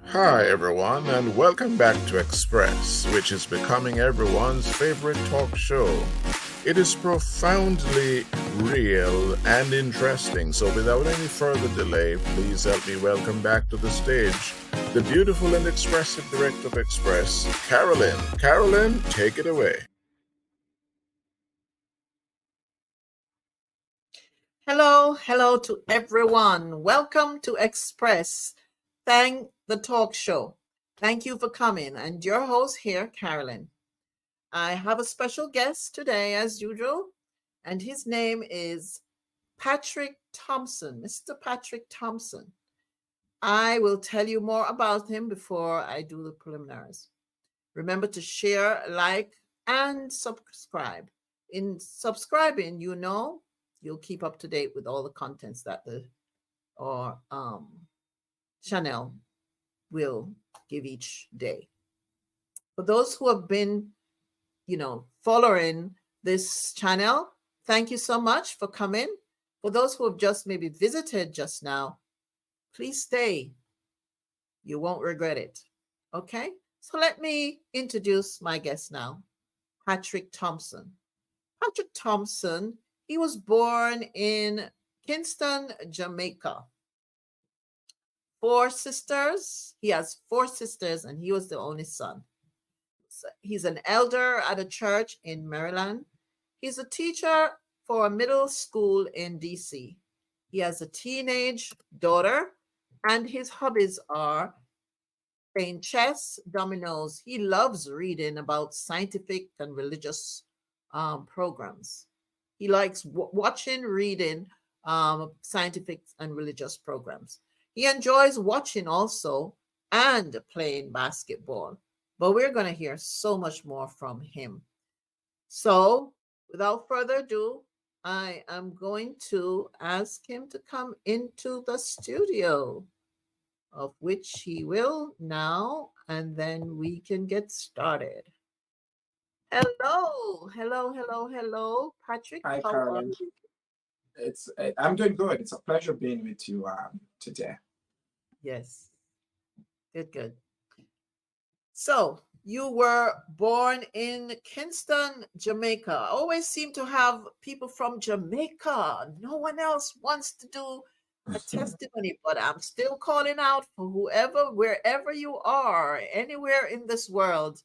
Hi, everyone, and welcome back to Express, which is becoming everyone's favorite talk show. It is profoundly real and interesting, so without any further delay, please help me welcome back to the stage the beautiful and expressive director of Express, Carolyn. Carolyn, take it away. Hello to everyone. Welcome to Express. Thank the talk show. Thank you for coming. And your host here, Carolyn. I have a special guest today, as usual, and his name is Patrick Thompson, Mr. Patrick Thompson. I will tell you more about him before I do the preliminaries. Remember to share, like, and subscribe. In subscribing, you'll keep up to date with all the contents that the or channel will give each day. For those who have been, following this channel, thank you so much for coming. For those who have just maybe visited just now, please stay. You won't regret it. Okay? So let me introduce my guest now, Patrick Thompson. Patrick Thompson, he was born in Kingston, Jamaica. Four sisters. He has four sisters, and he was the only son. So he's an elder at a church in Maryland. He's a teacher for a middle school in DC. He has a teenage daughter, and his hobbies are playing chess, dominoes. He loves reading about scientific and religious programs. He likes watching, reading scientific and religious programs. He enjoys watching also and playing basketball. But we're going to hear so much more from him. So, without further ado, I am going to ask him to come into the studio, of which he will now, and then we can get started. Hello, Patrick. Hi, How are Carolyn. you? I'm doing good. It's a pleasure being with you today. Yes, good. So, you were born in Kingston, Jamaica. I always seem to have people from Jamaica. No one else wants to do a testimony, but I'm still calling out for whoever, wherever you are, anywhere in this world.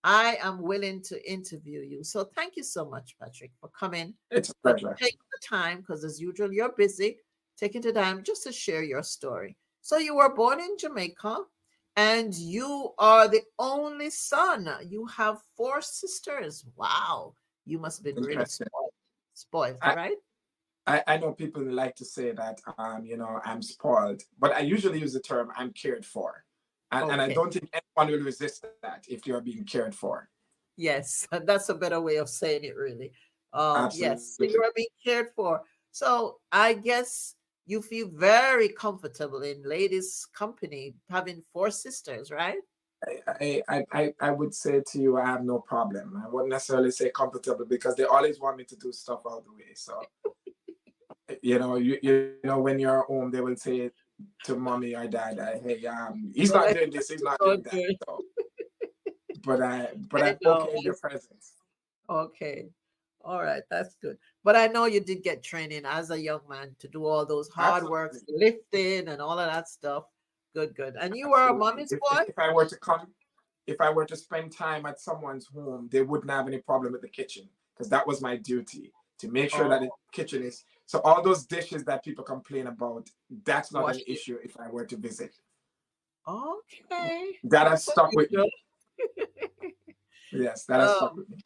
I am willing to interview you. So thank you so much, Patrick, for coming, It's a for pleasure. taking the time, because as usual, you're busy, taking the time just to share your story. So you were born in Jamaica and you are the only son. You have four sisters. Wow. You must have been really Interesting. spoiled, I, right? I know people like to say that I'm spoiled, but I usually use the term I'm cared for. And I Okay. don't think anyone will resist that if you're being cared for. Yes, that's a better way of saying it, really. Yes, so you Absolutely. are being cared for. So I guess you feel very comfortable in ladies' company, having four sisters, right? I would say to you, I have no problem. I wouldn't necessarily say comfortable because they always want me to do stuff all the way. So, you know, when you're home, they will say to mommy or dad, hey, he's Don't not let doing this, he's not doing that. okay. So, but I I'm know. okay in their presence. Okay. All right, that's good. But I know you did get training as a young man to do all those hard works, Absolutely, lifting and all of that stuff. Good. And you were a absolutely. mommy's If, boy? if, if I were to come, if I were to spend time at someone's home, they wouldn't have any problem with the kitchen because that was my duty to make sure that the Oh, kitchen is. So all those dishes that people complain about, that's not an washing. issue if I were to visit. Okay. That has That's stuck with unusual. me. Yes, that has stuck um, with me.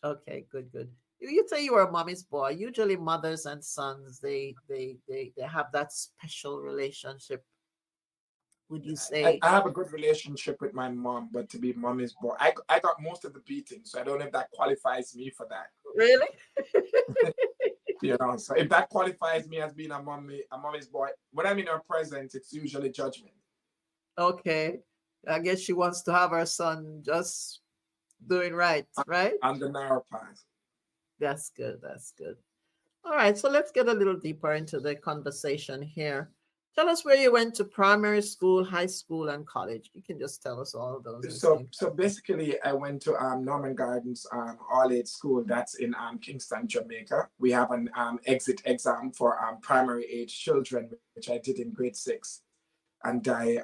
Okay, good. You say you were a mommy's boy. Usually mothers and sons, they have that special relationship. Would you I say? have a good relationship with my mom, but to be mommy's boy, I got most of the beating, so I don't know if that qualifies me for that. Really? So if that qualifies me as being a mommy's boy, when I'm in her presence, it's usually judgment. Okay. I guess she wants to have her son just doing right, right? On the narrow path. That's good. All right, so let's get a little deeper into the conversation here. Tell us where you went to primary school, high school, and college. You can just tell us all of those at the So same so time. basically I went to Norman Gardens all age school that's in Kingston, Jamaica. We have an exit exam for primary age children, which I did in grade 6. And I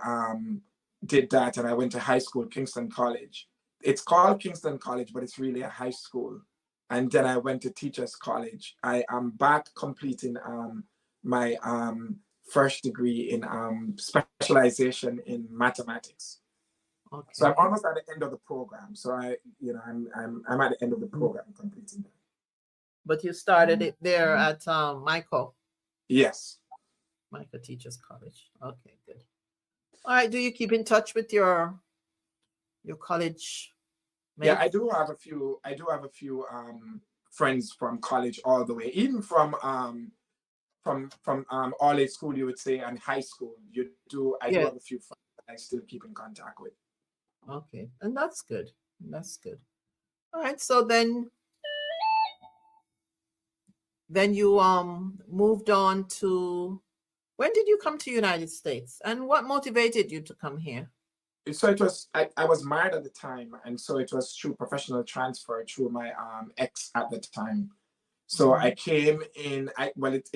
did that, and I went to high school, Kingston College. It's called Kingston College, but it's really a high school. And then I went to Teachers College. I am back completing my first degree in specialization in mathematics. So I'm Okay. almost at the end of the program. So I'm at the end of the program completing that. But you started it there at Michael Yes. Teachers College. Okay, good. All right. Do you keep in touch with your college Yeah, mates? I do have a few. I do have a few friends from college all the way, even from all age school, you would say, and high school. You do. I do Yeah. have a few friends that I still keep in contact with. Okay. And that's good. That's good. All right. So then you moved on to, when did you come to United States, and what motivated you to come here? So it was. I was married at the time, and so it was through professional transfer through my ex at the time. So I came in.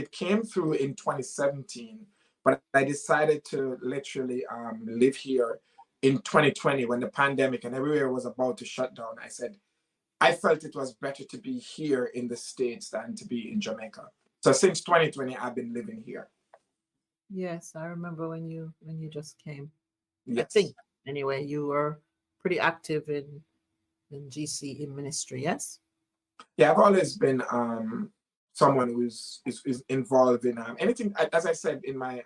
It came through in 2017, but I decided to literally live here in 2020 when the pandemic and everywhere was about to shut down. I said I felt it was better to be here in the States than to be in Jamaica. So since 2020, I've been living here. Yes, I remember when you just came. I Yes. think anyway, you were pretty active in GC in ministry, yes? Yeah, I've always been someone who is involved in anything. As I said in my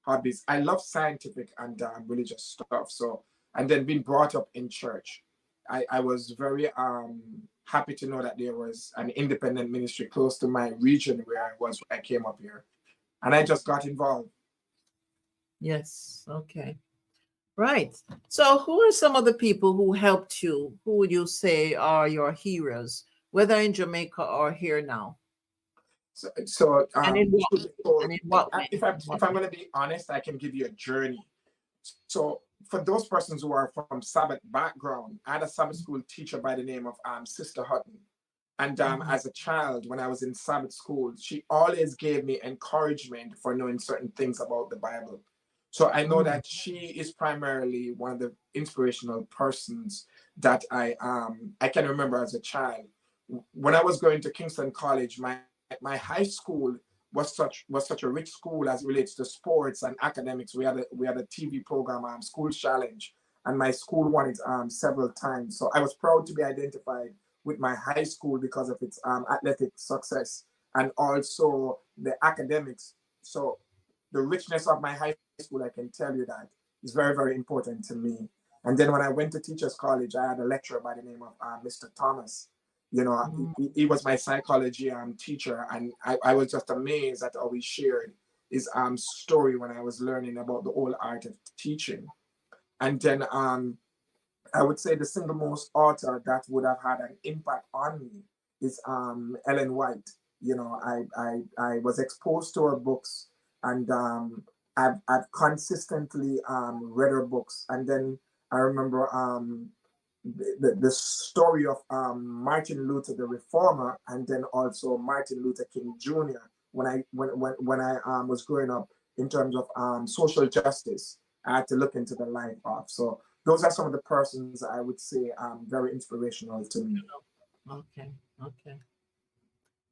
hobbies, I love scientific and religious stuff. So, and then being brought up in church, I was very happy to know that there was an independent ministry close to my region where I was when I came up here, and I just got involved. Yes. Okay. Right. So, who are some of the people who helped you? Who would you say are your heroes, whether in Jamaica or here now? So And in what way? so And in what way? if In if what I'm way? going to be honest, I can give you a journey. So for those persons who are from Sabbath background, I had a Sabbath school teacher by the name of Sister Hutton. And Mhm. as a child, when I was in Sabbath school, she always gave me encouragement for knowing certain things about the Bible. So I know Mm. that she is primarily one of the inspirational persons that I can remember as a child. When I was going to Kingston College, my high school was such a rich school as it relates to sports and academics. We had a TV program, School Challenge, and my school won it several times. So I was proud to be identified with my high school because of its athletic success and also the academics. So the richness of my high school, I can tell you that is very, very important to me. And then when I went to Teachers College, I had a lecturer by the name of Mr. Thomas. Mm. He was my psychology teacher, and I was just amazed at how he shared his story when I was learning about the whole art of teaching. And then I would say the single most author that would have had an impact on me is Ellen White. I was exposed to her books, and I've consistently read her books. And then I remember the story of Martin Luther the Reformer, and then also Martin Luther King Jr. When I was growing up in terms of social justice, I had to look into the life of. So those are some of the persons I would say very inspirational to me. Okay. Okay.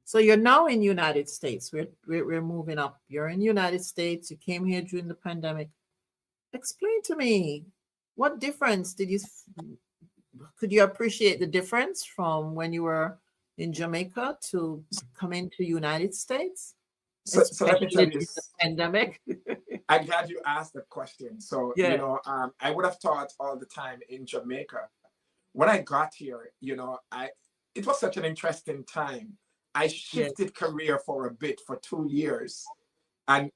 So you're now in United States. We're moving up. You're in United States. You came here during the pandemic. Explain to me, what difference could you appreciate the difference from when you were in Jamaica to coming to United States, So let me especially tell you, during the pandemic? I'm glad you asked that question. So, Yeah. I would have taught all the time in Jamaica. When I got here, it was such an interesting time. I Yeah. shifted career for a bit for 2 years. And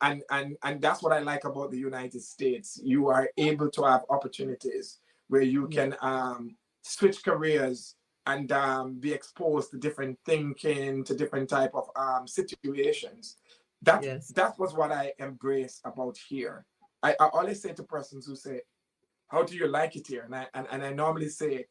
that's what I like about the United States. You are able to have opportunities where you Yeah. can switch careers and be exposed to different thinking, to different type of situations. That Yes. that was what I embrace about here. I always say to persons who say, how do you like it here? And I normally say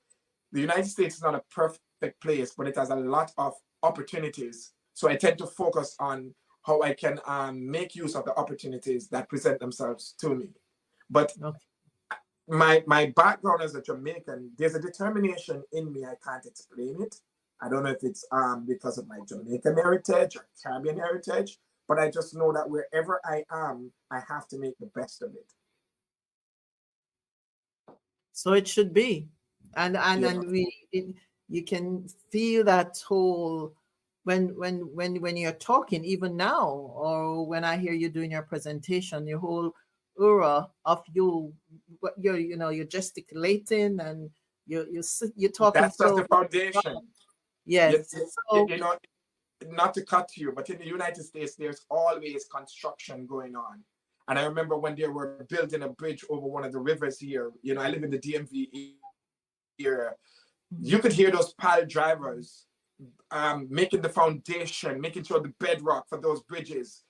the United States is not a perfect place, but it has a lot of opportunities. So I tend to focus on how I can make use of the opportunities that present themselves to me. But Okay. my background as a Jamaican, there's a determination in me. I can't explain it. I don't know if it's because of my Jamaican heritage or Caribbean heritage, but I just know that wherever I am, I have to make the best of it. So it should be. Yeah, You can feel that whole when you're talking, even now, or when I hear you doing your presentation, your whole aura of you, you're gesticulating, and you're talking that's just the so foundation. You, yes. you, So you know, not to cut you, but in the United States, there's always construction going on. And I remember when they were building a bridge over one of the rivers here. I live in the DMV area. You mhm, could hear those pile drivers making the foundation, making sure the bedrock for those bridges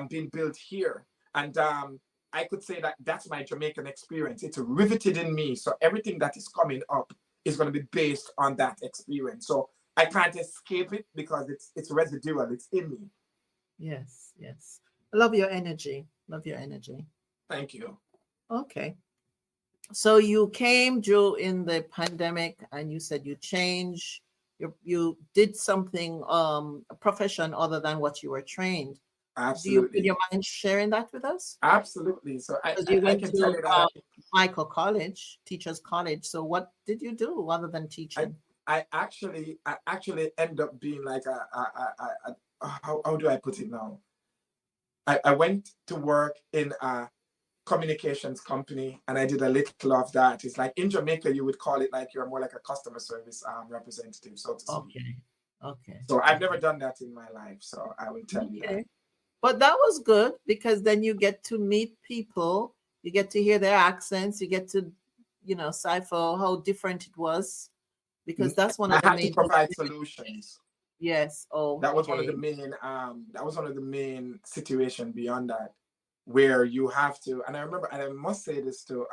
being built here. And I could say that that's my Jamaican experience. It's riveted in me. So everything that is coming up is going to be based on that experience. So I can't escape it because it's residual. It's in me. yes, yes. I love your energy. Love your energy. Thank you. Okay. So you came during the pandemic, and you said you changed, you did something, a profession other than what you were trained. Would Absolutely. you mind sharing that with us? Absolutely. So I, Because I, you I went can tell to you that Michael College, Teachers College. So what did you do other than I, teaching? I actually end up being like how do I put it now? I went to work in a communications company and I did a little of that. It's like in Jamaica, you would call it like you're more like a customer service representative, so to speak. Okay. Okay. So I've never Okay. done that in my life. So I will tell you that. Okay. But that was good, because then you get to meet people, you get to hear their accents, you get to, cipher how different it was, because that's one I of the had to main things. provide solutions. Yes. That was one of the Okay. main situation beyond that, where you have to. And I remember, and I must say this to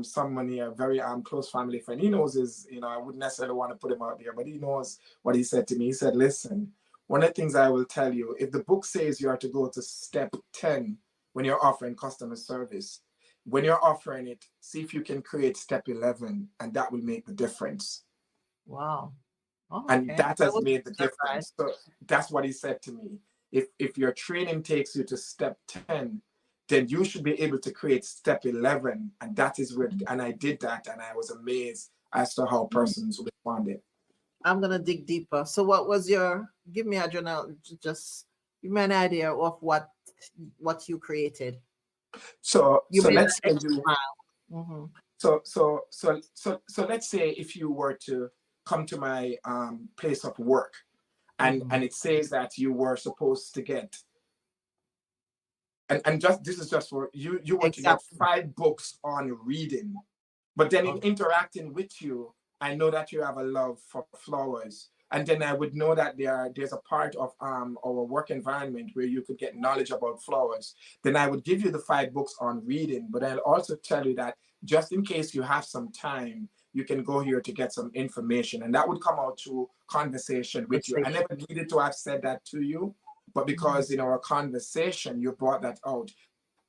somebody, a very close family friend. He knows his, I wouldn't necessarily want to put him out there, but he knows what he said to me. He said, listen, one of the things I will tell you, if the book says you are to go to step 10 when you're offering customer service, when you're offering it, see if you can create step 11, and that will make the difference. Wow. Oh, And okay. that That has was made the good advice. difference. So that's what he said to me. If your training takes you to step 10, then you should be able to create step 11. And that is where, and I did that, and I was amazed as to how Hmm. persons responded. I'm gonna dig deeper. So what was give me a journal, just give me an idea of what you created. So You so made let's an say X you smile. Hmm. so let's say if you were to come to my place of work, and Hmm. it says that you were supposed to get, and just this is just for you, you were to get Exactly. 5 books on reading. But then in Okay. interacting with you, I know that you have a love for flowers. And then I would know that there's a part of our work environment where you could get knowledge about flowers. Then I would give you the 5 books on reading, but I'll also tell you that just in case you have some time, you can go here to get some information. And that would come out through conversation with you. I Conversation. never needed to have said that to you, but Mhm. because in our conversation, you brought that out,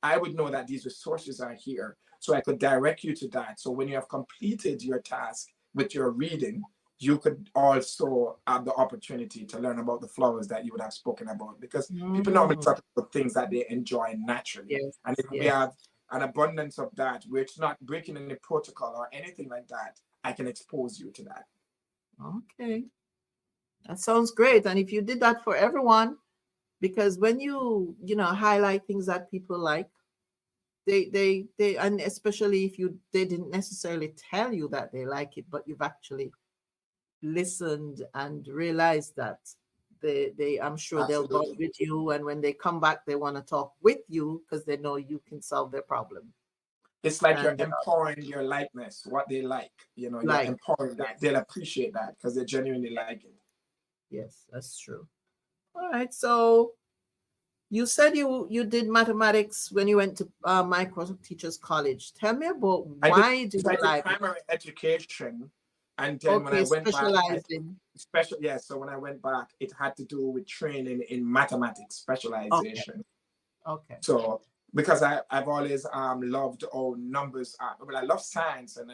I would know that these resources are here. So I could direct you to that. So when you have completed your task with your reading, you could also have the opportunity to learn about the flowers that you would have spoken about, because people normally Mm. talk about things that they enjoy naturally. Yes. And if we Yes. have an abundance of that, where it's not breaking any protocol or anything like that, I can expose you to that. Okay. That sounds great. And if you did that for everyone, because when you highlight things that people like, and especially if they didn't necessarily tell you that they like it, but you've actually listened and realized that I'm sure they'll bond Absolutely. with you, and when they come back they want to talk with you because they know you can solve their problem. It's like you're And empowering your likeness, what they like. You're like, empowering that. yes, They'll appreciate that because they genuinely yes, like it. yes, that's true. All right, so You said you did mathematics when you went to Micro Teachers College. Tell me about I did, why do so you I did like it? primary education, and then when I Okay, went back, specializing. so when I went back, it had to do with training in mathematics Okay, specialization. okay. So because I've always loved all numbers, well, I love science, and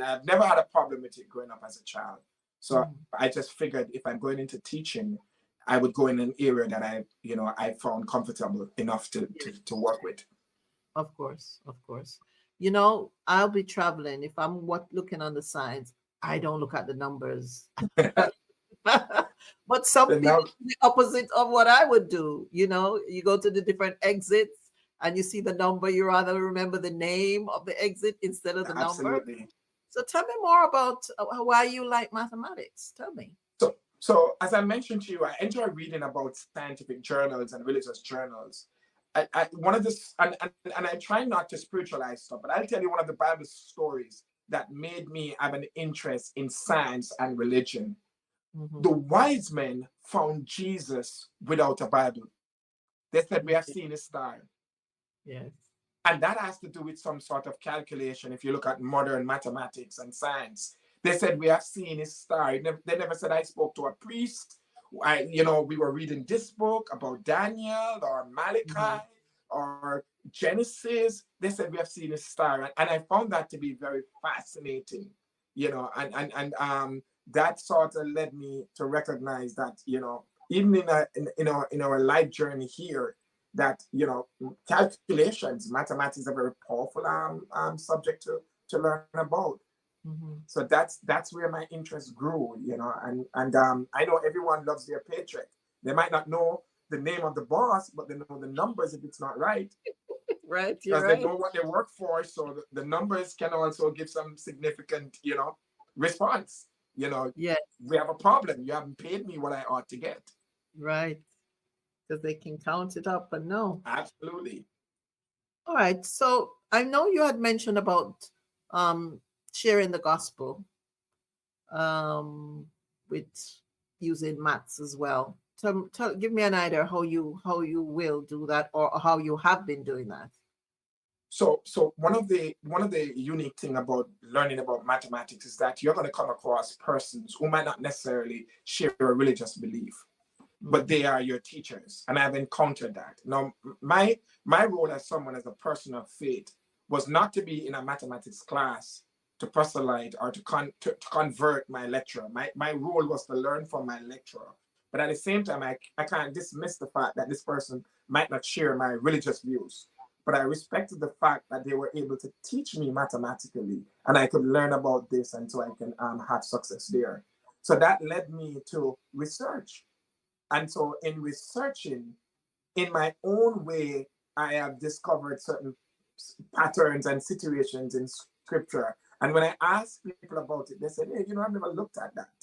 I've never had a problem with it growing up as a child. So Mhm. I just figured if I'm going into teaching, I would go in an area that I found comfortable enough to work with. Of course, of course. You know, I'll be traveling. If I'm looking on the signs, I don't look at the numbers. But some And people now, do the opposite of what I would do. You know, you go to the different exits and you see the number, you rather remember the name of the exit instead of the number. absolutely. So tell me more about why you like mathematics. Tell me. So as I mentioned to you, I enjoy reading about scientific journals and religious journals. One of this, and I try not to spiritualize stuff, but I'll tell you one of the Bible stories that made me have an interest in science and religion. Hmm. The wise men found Jesus without a Bible. They said, "We have seen his star." Yes. And that has to do with some sort of calculation. If you look at modern mathematics and science, they said, "We have seen his star." They never said, "I spoke to a priest. We were reading this book about Daniel or Hmm. Malachi or Genesis." They said, "We have seen his star." And I found that to be very fascinating, and that sort of led me to recognize that, even in our life journey here, that calculations, mathematics is a very powerful subject to learn about. Hmm. So that's where my interest grew, and I know everyone loves their paycheck. They might not know the name of the boss, but they know the numbers if it's not right, Right. You're because they right. know what they work for. So the numbers can also give some significant, response. You know, Yes. we have a problem. You haven't paid me what I ought to get. Right. Because they can count it up and know. Absolutely. All right. So I know you had mentioned about um, sharing the gospel um, with using maths as well. Give me an idea how you will do that or how you have been doing that. So one of the unique thing about learning about mathematics is that you're going to come across persons who might not necessarily share a religious belief, but Mhm. they are your teachers, and I've encountered that. Now, my role as someone, as a person of faith, was not to be in a mathematics class to proselyte or to convert my lecturer. My role was to learn from my lecturer, but at the same time, I can't dismiss the fact that this person might not share my religious views. But I respected the fact that they were able to teach me mathematically, and I could learn about this, and so I can have success there. So that led me to research, and so in researching, in my own way, I have discovered certain patterns and situations in scripture. And when I ask people about it, they said, "Hey, I've never looked at that."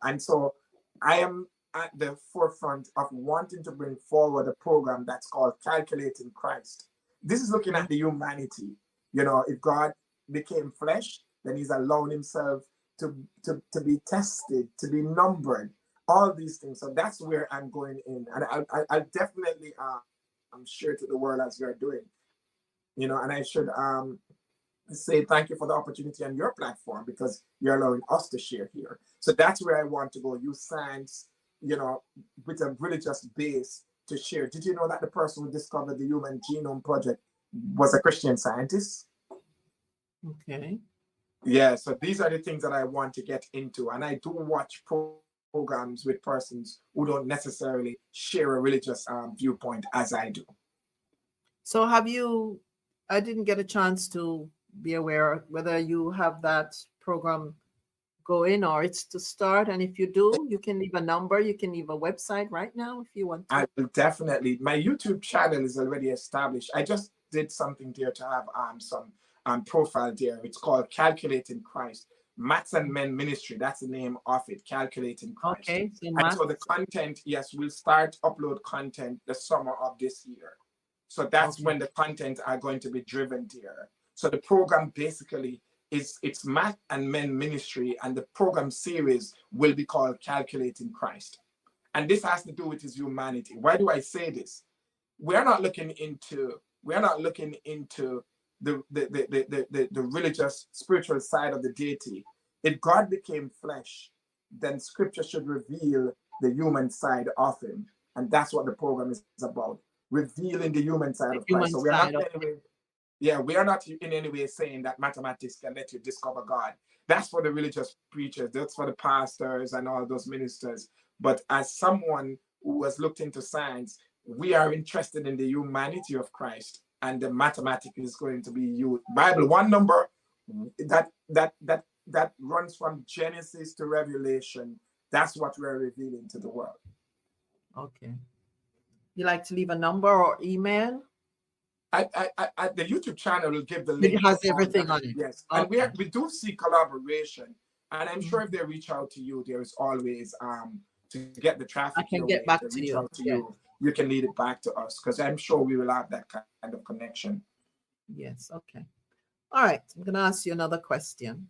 And so I am at the forefront of wanting to bring forward a program that's called Calculating Christ. This is looking Mhm. at the humanity. If God became flesh, then he's allowed himself to be tested, to be numbered, all these things. So that's where I'm going in, and I'll definitely share to the world as we're doing. And I should say thank you for the opportunity on your platform, because you're allowing us to share here. So that's where I want to go. Use science, with a religious base to share. Did you know that the person who discovered the Human Genome Project was a Christian scientist? Okay. Yeah, so these are the things that I want to get into. And I do watch programs with persons who don't necessarily share a religious viewpoint as I do. So I didn't get a chance to be aware whether you have that program going or it's to start. And if you do, you can leave a number, you can leave a website right now if you want to. I will definitely. My YouTube channel is already established. I just did something there to have some profile there. It's called Calculating Christ. Maths and Men Ministry. That's the name of it, Calculating Christ. Okay. So And so the maths. content, yes, we'll start upload content the summer of this year. So that's Okay. when the content are going to be driven there. So the program basically it's Math and Men Ministry, and the program series will be called Calculating Christ. And this has to do with his humanity. Why do I say this? we're not looking into the religious spiritual side of the deity. If God became flesh, then scripture should reveal the human side of him. And that's what the program is about, revealing the human side The of Christ. human So we're not side of in any way, yeah, we are not in any way saying that mathematics can let you discover God. That's for the religious preachers, that's for the pastors and all those ministers. But as someone who has looked into science, we are interested in the humanity of Christ, and the mathematics is going to be you. Bible, one number that runs from Genesis to Revelation. That's what we're revealing to the world. Okay. You like to leave a number or email? The YouTube channel will give the link. It has everything on it. Yes, Okay. and we do see collaboration, and I'm sure if they reach out to you, there is always to get the traffic. I can your get way, back to to reach you. out to Yes. you. You can lead it back to us, because I'm sure we will have that kind of connection. Yes. Okay. All right. I'm gonna ask you another question.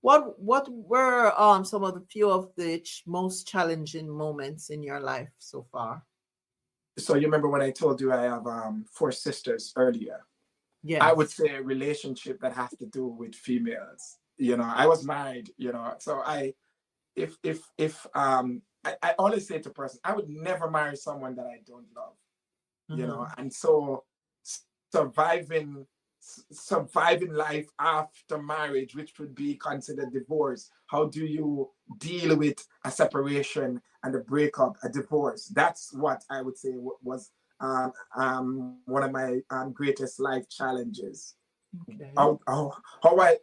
What were some of the few of the most challenging moments in your life so far? So you remember when I told you I have 4 sisters earlier? Yes. I would say a relationship that has to do with females. You know, I was married. You know, so I always say to a person, I would never marry someone that I don't love. You know, and so surviving life after marriage, which would be considered divorce. How do you deal with a separation and a breakup, a divorce? That's what I would say was one of my greatest life challenges. Okay. How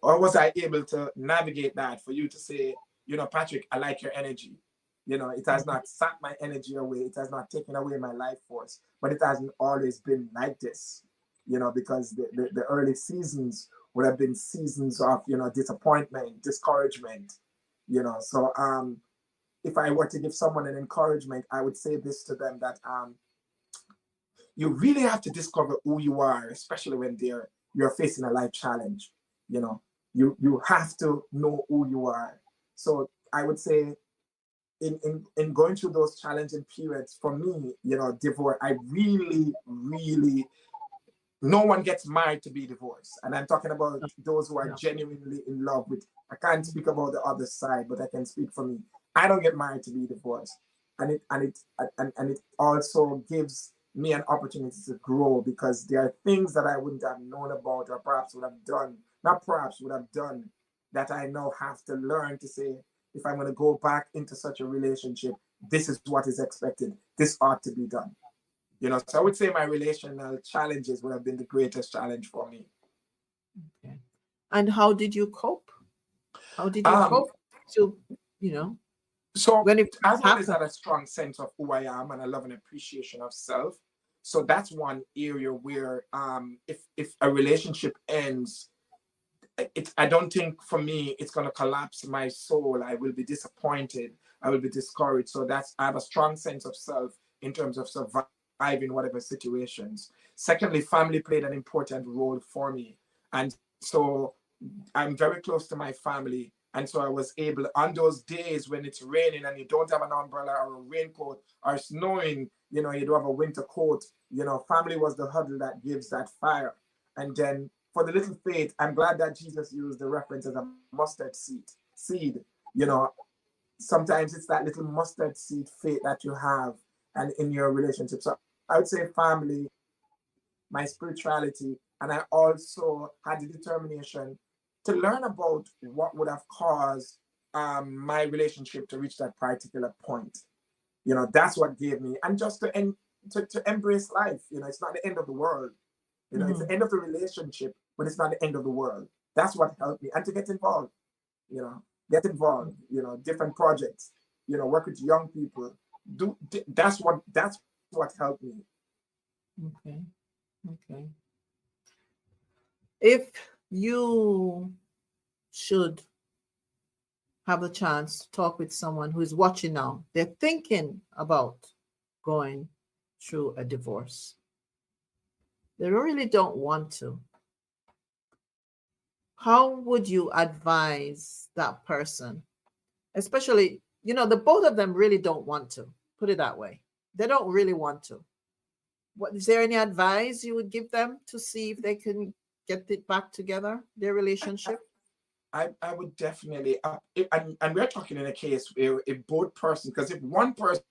was I able to navigate that for you to say, you know, Patrick, I like your energy. You know, it has not sapped my energy away. It has not taken away my life force, but it hasn't always been like this, you know, because the early seasons would have been seasons of, you know, disappointment, discouragement, you know. So if I were to give someone an encouragement, I would say this to them, that you really have to discover who you are, especially when you're facing a life challenge. You know, you have to know who you are. So I would say, in going through those challenging periods, for me, you know, divorce, I really, no one gets married to be divorced. And I'm talking about those who are genuinely in love with, I can't speak about the other side, but I can speak for me. I don't get married to be divorced. And it also gives me an opportunity to grow, because there are things that I wouldn't have known about, or perhaps would have done, that I now have to learn to say, if I'm going to go back into such a relationship, this is what is expected. This ought to be done. You know, so I would say my relational challenges would have been the greatest challenge for me. Okay. And how did you cope? How did you cope to, you know? So when I've always had a strong sense of who I am, and I love an appreciation of self. So that's one area where if a relationship ends, I don't think for me it's going to collapse my soul. I will be disappointed. I will be discouraged. So I have a strong sense of self in terms of surviving whatever situations. Secondly, family played an important role for me. And so I'm very close to my family. And so I was able, on those days when it's raining and you don't have an umbrella or a raincoat, or snowing, you know, you don't have a winter coat, you know, family was the huddle that gives that fire. And then for the little faith, I'm glad that Jesus used the reference as a mustard seed. You know, sometimes it's that little mustard seed faith that you have and in your relationship. So I would say family, my spirituality, and I also had the determination to learn about what would have caused my relationship to reach that particular point. You know, that's what gave me, and just to embrace life. You know, it's not the end of the world. You know, it's the end of the relationship, but it's not the end of the world. That's what helped me. And to get involved, you know, different projects, you know, work with young people. That's what helped me. Okay. If you should have a chance to talk with someone who is watching now, they're thinking about going through a divorce, they really don't want to, how would you advise that person? Especially, you know, the both of them really don't want to, put it that way. They don't really want to. What is there any advice you would give them to see if they can get it back together, their relationship? I would definitely, and we're talking in a case where if both persons, because if one person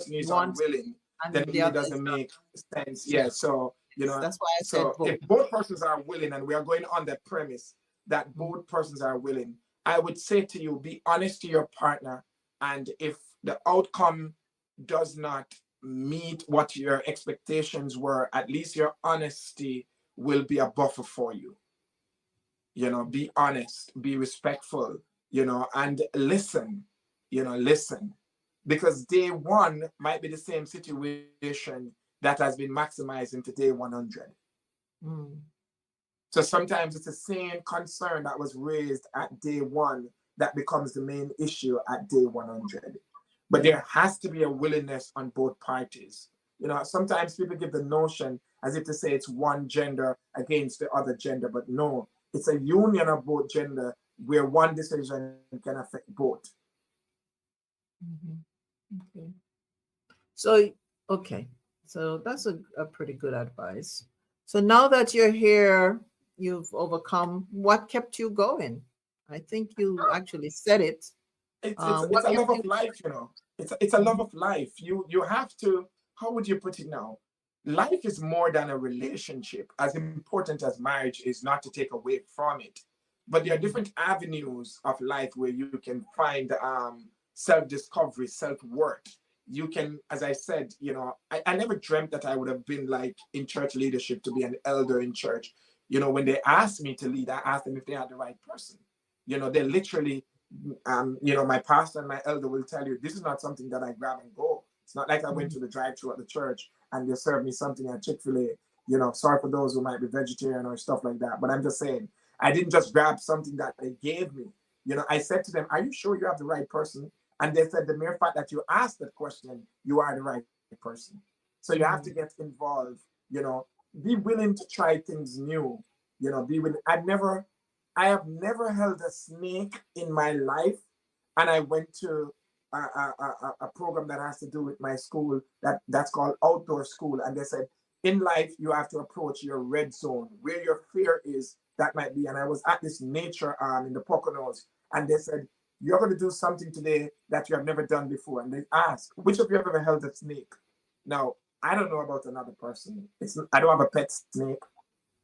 is Want unwilling, then and it the really other is doesn't not. make sense. Yeah. So, That's why I said so both. if both persons are willing, and we are going on the premise that both persons are willing, I would say to you, be honest to your partner. And if the outcome does not meet what your expectations were, at least your honesty will be a buffer for you. Be honest, be respectful, and listen, listen. Because day one might be the same situation that has been maximized into day 100. Mm. So sometimes it's the same concern that was raised at day one that becomes the main issue at day 100. But there has to be a willingness on both parties. Sometimes people give the notion as if to say it's one gender against the other gender, but no, it's a union of both gender where one decision can affect both. Okay. So, okay. So that's a pretty good advice. So now that you're here, you've overcome. What kept you going? I think you actually said it. It's What a kept love you? of life. It's a love of life. You have to. How would you put it now? Life is more than a relationship. As important as marriage is, not to take away from it, but there are different avenues of life where you can find self-discovery, self-worth. You can, as I said, I never dreamt that I would have been like in church leadership, to be an elder in church. When they asked me to lead, I asked them if they had the right person. They literally, my pastor and my elder will tell you, this is not something that I grab and go. It's not like I went to the drive-thru at the church and they served me something at Chick-fil-A. Sorry for those who might be vegetarian or stuff like that, but I'm just saying, I didn't just grab something that they gave me. I said to them, are you sure you have the right person? And they said, the mere fact that you asked that question, you are the right person. So you have to get involved, be willing to try things new, be willing. I have never held a snake in my life. And I went to a program that has to do with my school that's called outdoor school. And they said, in life, you have to approach your red zone, where your fear is, that might be. And I was at this nature in the Poconos, and they said, you're going to do something today that you have never done before. And they asked, which of you have ever held a snake? Now, I don't know about another person. I don't have a pet snake.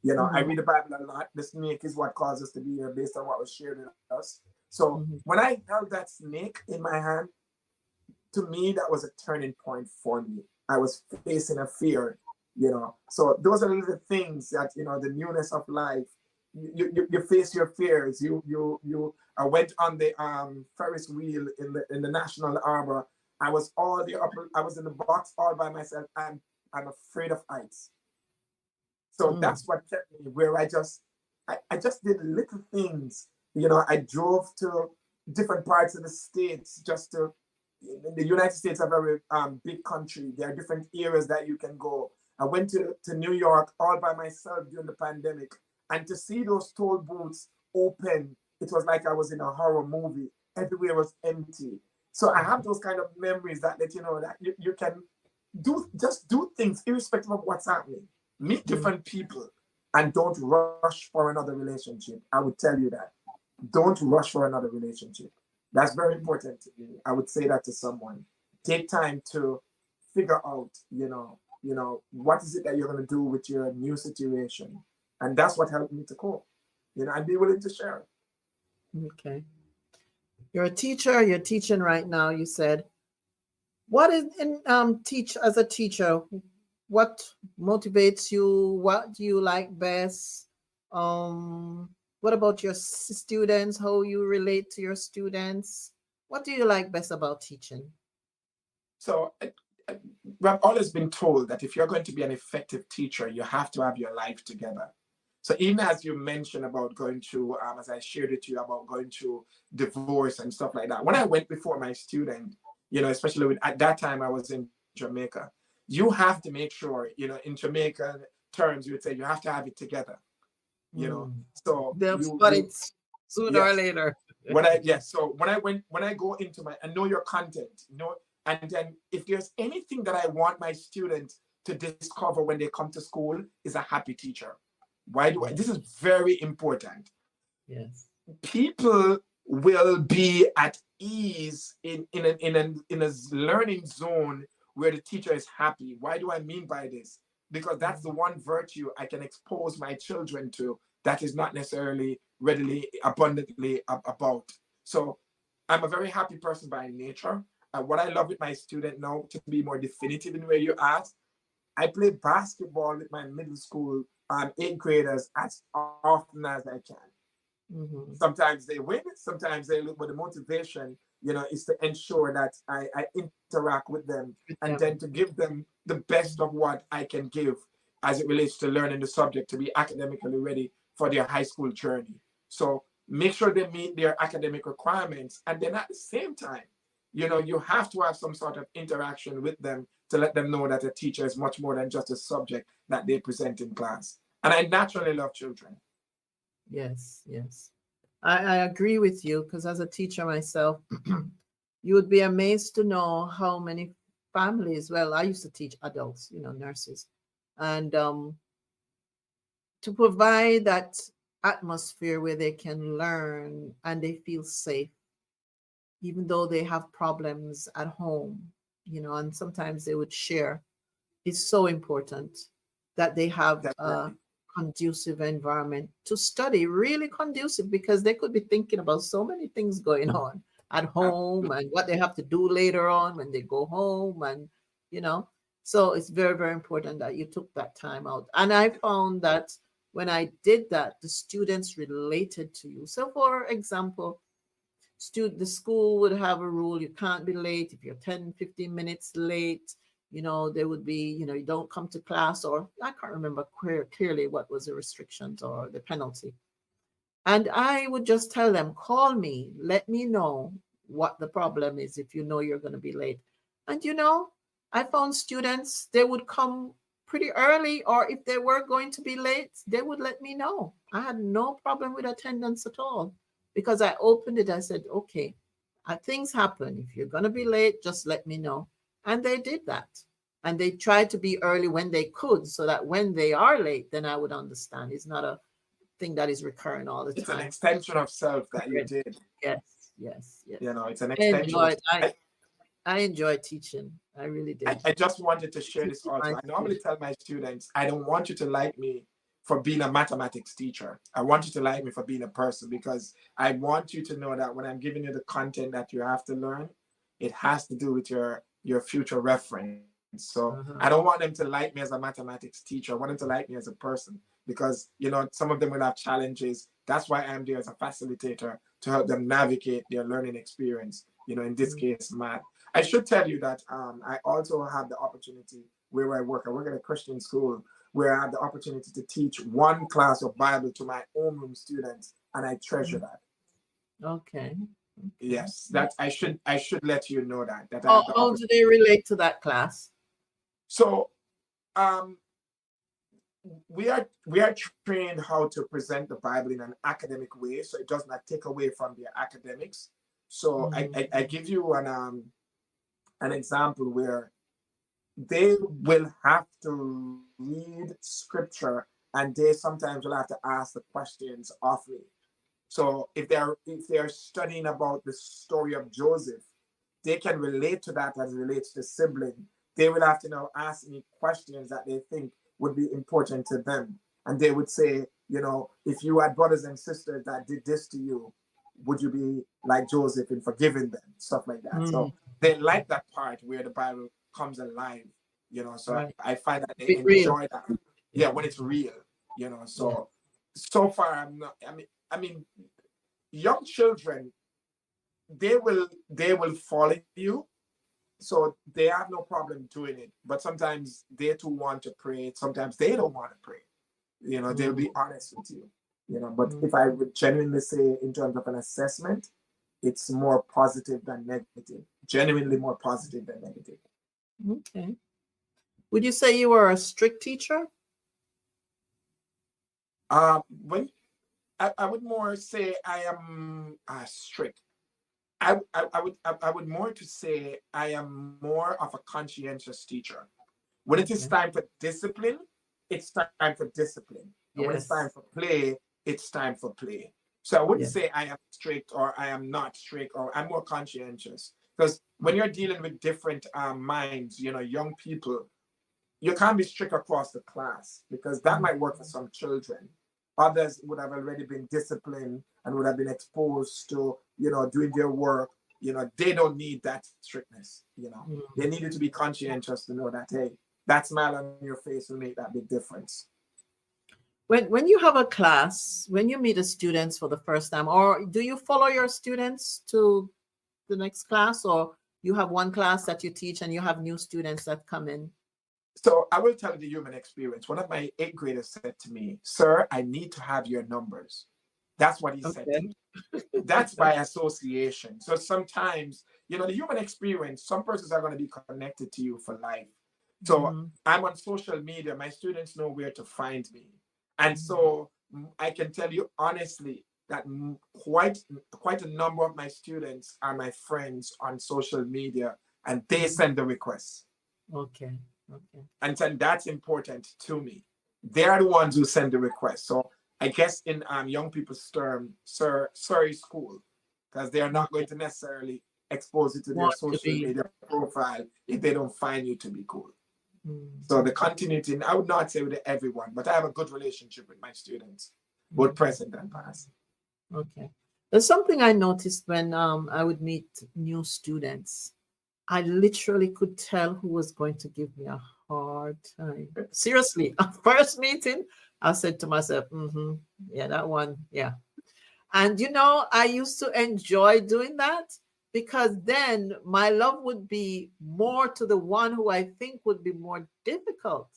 I read the Bible a lot. The snake is what caused us to be here based on what was shared with us. So when I held that snake in my hand, to me, that was a turning point for me. I was facing a fear, So those are the things that, the newness of life. You face your fears. I went on the Ferris wheel in the National Harbor. I was I was in the box all by myself. I'm afraid of heights. So that's what kept me where I just did little things. I drove to different parts of the States the United States are a very big country. There are different areas that you can go. I went to New York all by myself during the pandemic. And to see those toll booths open, it was like I was in a horror movie. Everywhere was empty. So I have those kind of memories that let you know that you can do things irrespective of what's happening. Meet different people and don't rush for another relationship. I would tell you that. Don't rush for another relationship. That's very important to me. I would say that to someone. Take time to figure out, what is it that you're going to do with your new situation. And that's what helped me to cope, and be willing to share. Okay. You're a teacher. You're teaching right now. You said, what is teach as a teacher? What motivates you? What do you like best? What about your students? How you relate to your students? What do you like best about teaching? So I've always been told that if you're going to be an effective teacher, you have to have your life together. So even as you mentioned about going through, as I shared with you about going through divorce and stuff like that, when I went before my student, especially at that time I was in Jamaica, you have to make sure, in Jamaican terms, you would say you have to have it together. So but it's sooner or later. So when I go into I know your content, and then if there's anything that I want my students to discover when they come to school is a happy teacher. Why do I? Yes. This is very important. Yes. People will be at ease in a learning zone where the teacher is happy. Why do I mean by this? Because that's the one virtue I can expose my children to that is not necessarily readily abundantly about. So I'm a very happy person by nature. What I love with my student now, to be more definitive in where you ask, I play basketball with my middle school eighth graders as often as I can. Mm-hmm. Sometimes they win, sometimes they lose, but the motivation, is to ensure that I interact with them and then to give them the best of what I can give as it relates to learning the subject to be academically ready for their high school journey. So make sure they meet their academic requirements. And then at the same time, you have to have some sort of interaction with them to let them know that a teacher is much more than just a subject that they present in class. And I naturally love children. Yes, yes. I agree with you because as a teacher myself, you would be amazed to know how many families, well, I used to teach adults, nurses, and to provide that atmosphere where they can learn and they feel safe, even though they have problems at home, and sometimes they would share. It's so important that they have a Definitely. conducive environment to study, really conducive, because they could be thinking about so many things going on at home and what they have to do later on when they go home. And, you know, so it's very, very important that you took that time out. And I found that when I did that, the students related to you. So, for example, the school would have a rule: you can't be late. If you're 10, 15 minutes late, there would be, you don't come to class, or I can't remember clearly what was the restrictions or the penalty. And I would just tell them, call me, let me know what the problem is if you know you're going to be late. And I found students, they would come pretty early, or if they were going to be late, they would let me know. I had no problem with attendance at all because I opened it. I said, okay, things happen. If you're going to be late, just let me know. And they did that. And they tried to be early when they could so that when they are late, then I would understand. It's not a thing that is recurring all the It's an time. extension of self that you Correct. did. Yes, yes, yes. It's an I extension of enjoyed I enjoyed teaching. I really did. I just wanted to share this Teaching my also. I normally students. tell my students, I don't want you to like me for being a mathematics teacher. I want you to like me for being a person, because I want you to know that when I'm giving you the content that you have to learn, it has to do with your future reference. So I don't Uh-huh. want them to like me as a mathematics teacher. I want them to like me as a person, because some of them will have challenges. That's why I'm there as a facilitator to help them navigate their learning experience. In this case, math. I should tell you that I also have the opportunity where I work. I work at a Christian school where I have the opportunity to teach one class of Bible to my homeroom students, and I treasure that. Okay. Okay. Yes, that I should let you know that I have the How do opportunity. they relate to that class? So um, we are trained how to present the Bible in an academic way, so it does not take away from their academics. So Mm. I give you an example where they will have to read scripture, and they sometimes will have to ask the questions of me. So if they're studying about the story of Joseph, they can relate to that as it relates to sibling. They will have to now ask me questions that they think would be important to them. And they would say, if you had brothers and sisters that did this to you, would you be like Joseph in forgiving them? Stuff like that. Mm. So they like that part where the Bible comes alive, so Right. I find that they Bit real. enjoy that. Yeah. Yeah, when it's real, Yeah. so far I'm not, I mean, young children, they will follow you, so they have no problem doing it, but sometimes they too want to pray, sometimes they don't want to pray. They'll Mm. be honest with you. But Mm. if I would genuinely say, in terms of an assessment, it's more positive than negative, genuinely more positive than negative. Okay. Would you say you were a strict teacher? When I would more say I am strict. I would more to say I am more of a conscientious teacher. When it is Okay. time for discipline, it's time for discipline. And when it's time Yes. for play, it's time for play. So I wouldn't Yes. say I am strict or I am not strict or I'm more conscientious. Because when you're dealing with different minds, young people, you can't be strict across the class because that Mhm. might work for some children. Others would have already been disciplined and would have been exposed to, doing their work. They don't need that strictness. They Mhm. need you to be conscientious to know that, hey, that smile on your face will make that big difference. When you have a class, when you meet the students for the first time, or do you follow your students to the next class, or you have one class that you teach and you have new students that come in? So I will tell you the human experience. One of my eighth graders said to me, "Sir, I need to have your numbers." That's what he said to Okay. me. That's by association. So sometimes, the human experience, some persons are going to be connected to you for life. So Mhm. I'm on social media. My students know where to find me. And Mhm. so I can tell you honestly that quite a number of my students are my friends on social media and they Mhm. send the requests. Okay. Okay. And so that's important to me. They are the ones who send the request. So I guess in young people's term, sorry school, because they are not going Okay. to necessarily expose it to their Want to social be. media profile if they don't find you to be cool. So the Mhm. continuity, I would not say with everyone, but I have a good relationship with my students, both Mhm. present and past. Okay. There's something I noticed when I would meet new students. I literally could tell who was going to give me a hard time. Seriously, at first meeting, I said to myself, yeah, that one, yeah. And I used to enjoy doing that because then my love would be more to the one who I think would be more difficult.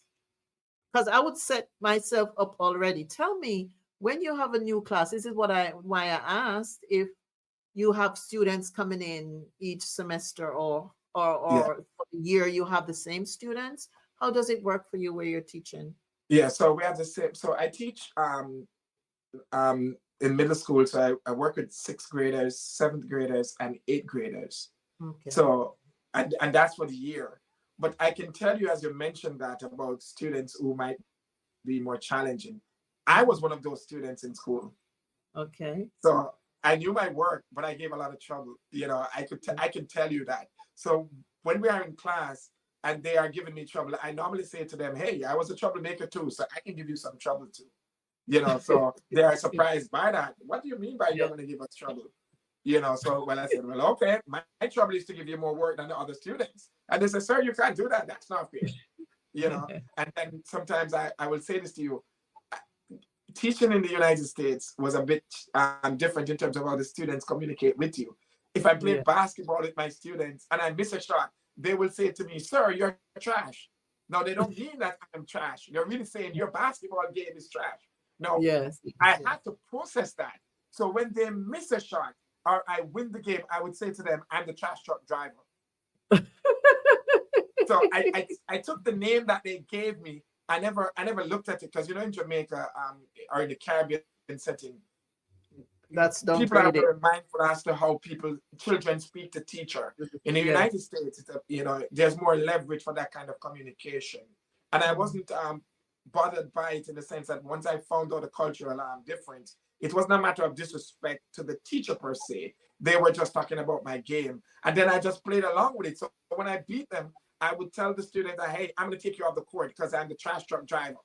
Because I would set myself up already. Tell me when you have a new class, this is why I asked if you have students coming in each semester Yeah. or for the year you have the same students. How does it work for you where you're teaching? Yeah. So we have the same. So I teach in middle school. So I work with sixth graders, seventh graders, and eighth graders. Okay. So, and that's for the year. But I can tell you, as you mentioned that about students who might be more challenging. I was one of those students in school. Okay. So I knew my work, but I gave a lot of trouble. I can tell you that. So when we are in class and they are giving me trouble, I normally say to them, "Hey, I was a troublemaker too, so I can give you some trouble too." So they are surprised by that. What do you mean by you're Yeah. going to give us trouble? So well, I said, well, okay, my trouble is to give you more work than the other students. And they said, sir, you can't do that. That's not fair. And then sometimes I will say this to you. Teaching in the United States was a bit different in terms of how the students communicate with you. If I play Yeah. basketball with my students and I miss a shot, they will say to me, sir, you're trash. Now, they don't mean that I'm trash. They're really saying your basketball game is trash. Now, Yes. I Yes. had to process that. So when they miss a shot or I win the game, I would say to them, I'm the trash truck driver. So I took the name that they gave me. I never looked at it because in Jamaica or in the Caribbean setting, That's people are downgraded. very mindful as to how children speak to teacher. In the Yes. United States, there's more leverage for that kind of communication. And I Mm. wasn't bothered by it in the sense that once I found out the cultural difference, it wasn't a matter of disrespect to the teacher per se. They were just talking about my game. And then I just played along with it. So when I beat them, I would tell the students that, hey, I'm going to take you off the court because I'm the trash truck driver.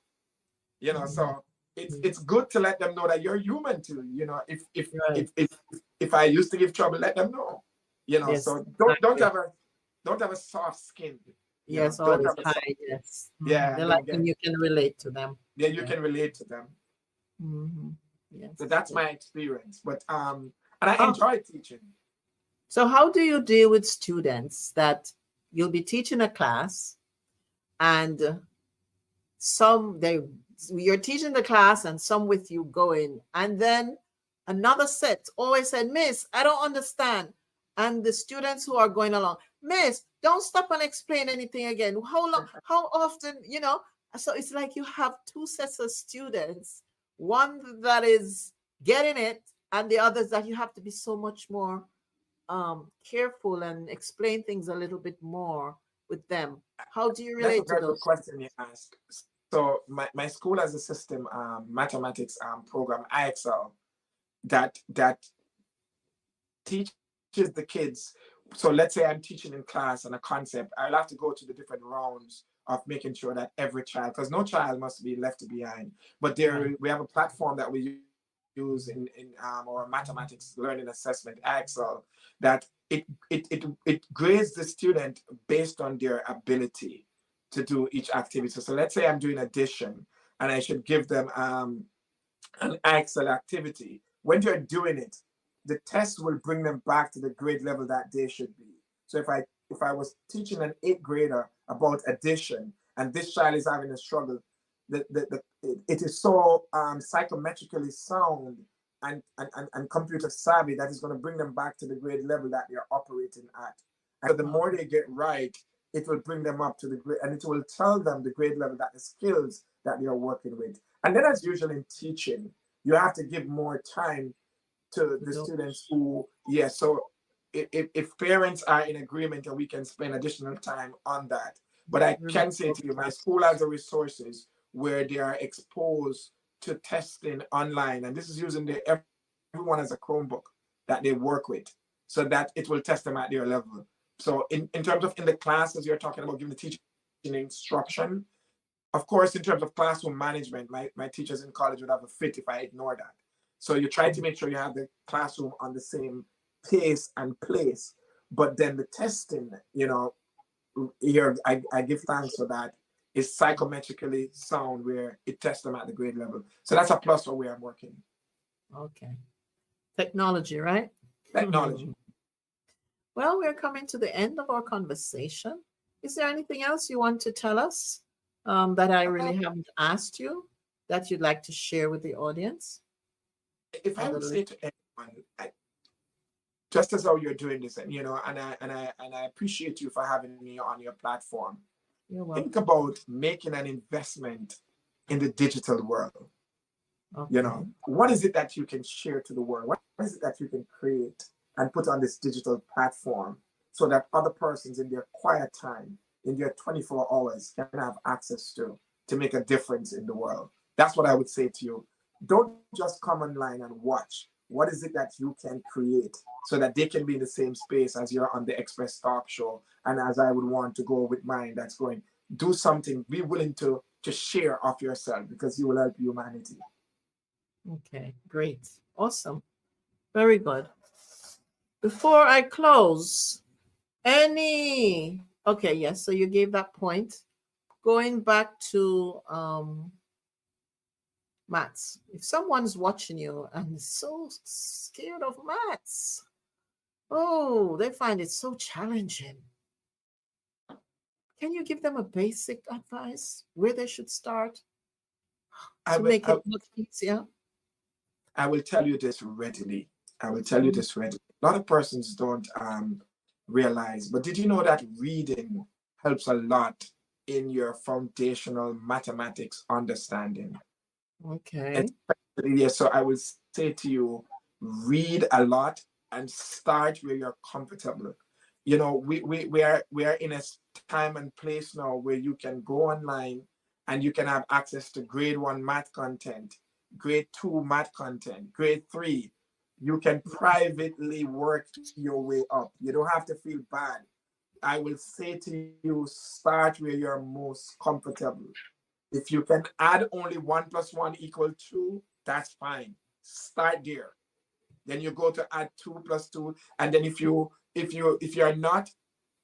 Mhm. So it's Mm. it's good to let them know that you're human too. If if Right. if if if I used to give trouble, let them know. Yes. So don't Exactly. have a soft skin. Yes. Don't Always have a soft, high. Yes. yeah, They and like don't when get, you can relate to them. yeah, you Yeah. can relate to them. So Yes. that's Yes. my experience. But and I Oh, enjoy teaching. so how do you deal with students that you'll be teaching a class and some they you're teaching the class and some with you going and then another set always said, Miss, I don't understand. And the students who are going along, Miss, don't stop and explain anything again. How long, how often, so it's like you have two sets of students, one that is getting it and the others that you have to be so much more careful and explain things a little bit more with them. How do you That's a relate to very good those? question you ask. So my school has a system, mathematics program, IXL, that teaches the kids. So let's say I'm teaching in class on a concept, I'll have to go to the different rounds of making sure that every child, because no child must be left behind. But there, Right. we have a platform that we use in our mathematics learning assessment, Excel, that it grades the student based on their ability to do each activity. So let's say I'm doing addition, and I should give them an Excel activity. When they're doing it, the test will bring them back to the grade level that they should be. So if I was teaching an 8th grader about addition and this child is having a struggle, it is so psychometrically sound and computer savvy that is going to bring them back to the grade level that they're operating at. And so the more they get right, it will bring them up to the grade, and it will tell them the grade level, that the skills that they are working with. And then, as usual in teaching, you have to give more time to the students who, yeah, so if parents are in agreement and we can spend additional time on that. But I can say to you, my school has the resources where they are exposed to testing online. And this is using everyone has a Chromebook that they work with so that it will test them at their level. So in terms of in the classes, you're talking about giving the teacher instruction. Of course, in terms of classroom management, my teachers in college would have a fit if I ignore that. So you try to make sure you have the classroom on the same pace and place. But then the testing, here I give thanks for that. Is psychometrically sound where it tests them at the grade level. So that's a plus for where I'm working. Okay. Technology, right? Technology. Well, we're coming to the end of our conversation. Is there anything else you want to tell us that I really haven't asked you that you'd like to share with the audience? If I would say to anyone, just as how you're doing this, and I appreciate you for having me on your platform. You're welcome. Think about making an investment in the digital world. Okay. What is it that you can share to the world? What is it that you can create and put on this digital platform so that other persons in their quiet time, in their 24 hours, can have access to make a difference in the world? That's what I would say to you. Don't just come online and watch. What is it that you can create so that they can be in the same space as you're on the Express Talk Show? And as I would want to go with mine, that's going, do something, be willing to share of yourself, because you will help humanity. Okay, great. Awesome. Very good. Before I close, okay, yes, so you gave that point. Going back to maths. If someone's watching you and is so scared of maths, they find it so challenging. Can you give them a basic advice where they should start to make it much easier? I will tell you this readily. A lot of persons don't realize, but did you know that reading helps a lot in your foundational mathematics understanding? Okay. Yeah, so I will say to you, read a lot and start where you're comfortable. We are in a time and place now where you can go online and you can have access to grade 1 math content, grade 2 math content, grade 3. You can privately work your way up. You don't have to feel bad. I will say to you, start where you're most comfortable. If you can add only 1 + 1 = 2, that's fine. Start there. Then you go to add 2 + 2, and then if you're not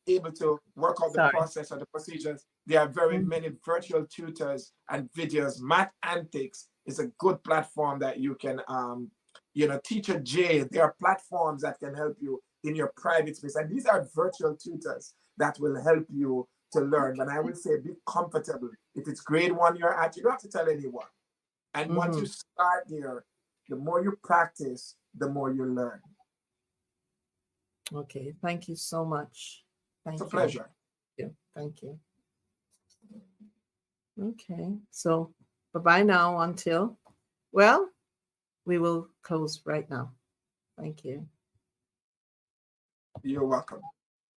able to work out the process or the procedures, there are very many virtual tutors and videos. Math Antics is a good platform that you can, Teacher J. There are platforms that can help you in your private space, and these are virtual tutors that will help you to learn. But I will say, be comfortable. If it's grade 1 you're at, you don't have to tell anyone. And once you start there, the more you practice, the more you learn. Okay, thank you so much. It's a pleasure. Thank you. Okay, so bye-bye now until, we will close right now. Thank you. You're welcome.